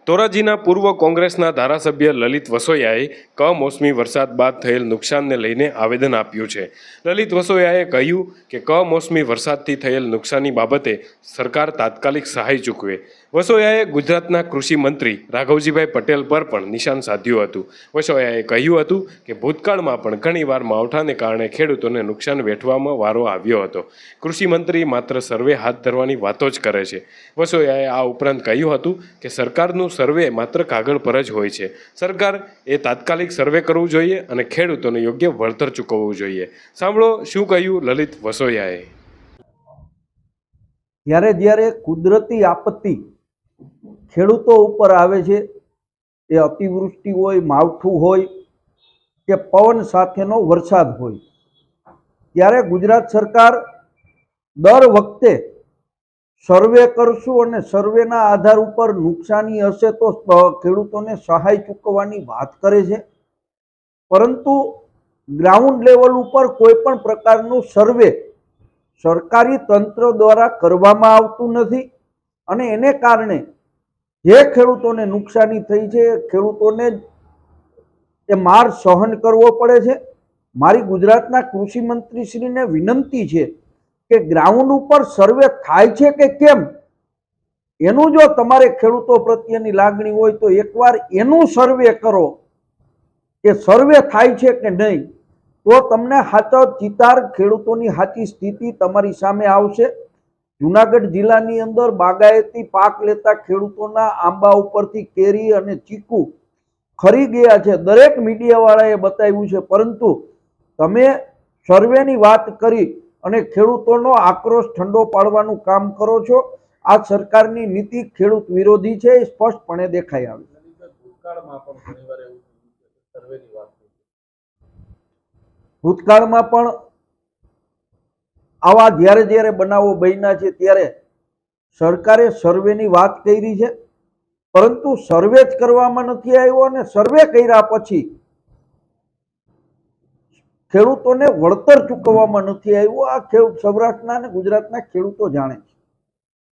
ધોરાજીના પૂર્વ કોંગ્રેસના ધારાસભ્ય લલિત વસોયાએ કમોસમી વરસાદ બાદ થયેલ નુકસાનને લઈને આવેદન આપ્યું છે। લલિત વસોયાએ કહ્યું કે કમોસમી વરસાદથી થયેલ નુકસાની બાબતે સરકાર તાત્કાલિક સહાય ચૂકવે। વસોયાએ ગુજરાતના કૃષિ મંત્રી રાઘવજીભાઈ પટેલ પર પણ નિશાન સાધ્યું હતું। વસોયાએ કહ્યું હતું કે ભૂતકાળમાં પણ ઘણીવાર માવઠાને કારણે ખેડૂતોને નુકસાન વેઠવામાં વારો આવ્યો હતો। કૃષિ મંત્રી માત્ર સર્વે હાથ ધરવાની વાતો જ કરે છે। વસોયાએ આ ઉપરાંત કહ્યું હતું કે સરકારનું સર્વે માત્ર કાગળ પર જ હોય છે। સરકાર એ તાત્કાલિક સર્વે કરવું જોઈએ અને ખેડૂતોને યોગ્ય વળતર ચૂકવવું જોઈએ। સાંભળો શું કહ્યું લલિત વસોયાએ। જ્યારે જ્યારે કુદરતી આપત્તિ ખેડૂતો ઉપર આવે છે, એ અતિવૃષ્ટિ હોય, માવઠું હોય કે પવન સાથેનો વરસાદ હોય, ત્યારે ગુજરાત સરકાર દર વખતે સર્વે કરશું અને સર્વેના આધાર ઉપર નુકસાની હશે તો ખેડૂતોને સહાય ચૂકવવાની વાત કરે છે, પરંતુ ગ્રાઉન્ડ લેવલ ઉપર કોઈ પણ પ્રકારનું સર્વે સરકારી તંત્ર દ્વારા કરવામાં આવતું નથી અને એને કારણે જે ખેડૂતોને નુકસાની થઈ છે એ ખેડૂતોને એ માર સહન કરવો પડે છે। મારી ગુજરાતના કૃષિ મંત્રીશ્રીને વિનંતી છે કે ગ્રાઉન્ડ ઉપર સર્વે થાય છે કે કેમ, એનું જો તમારે ખેડૂતો પ્રત્યેની લાગણી હોય તો એકવાર એનું સર્વે કરો કે સર્વે થાય છે કે નહીં, તો તમને સાચો ચિતાર ખેડૂતોની સાચી સ્થિતિ તમારી સામે આવશે। જુનાગઢ જિલ્લાની અંદર બાગાયતી પાક લેતા ખેડૂતોના આંબા ઉપરથી કેરી અને ચીકુ ખરી ગયા છે, દરેક મીડિયાવાળાએ બતાવ્યું છે, પરંતુ તમે સર્વેની વાત કરી અને ખેડૂતોનો આક્રોશ ઠંડો પાડવાનું કામ કરો છો। આ સરકારની નીતિ ખેડૂત વિરોધી છે, એ સ્પષ્ટપણે દેખાઈ આવે છે। ભૂતકાળમાં પણ આવા જ્યારે જ્યારે બનાવો બન્યા છે ત્યારે સરકારે સર્વેની વાત કરી છે, પરંતુ સર્વે જ કરવામાં નથી આવ્યો અને સર્વે કર્યા પછી ખેડૂતોને વળતર ચૂકવવામાં નથી આવ્યું। આ સૌરાષ્ટ્રના અને ગુજરાતના ખેડૂતો જાણે છે।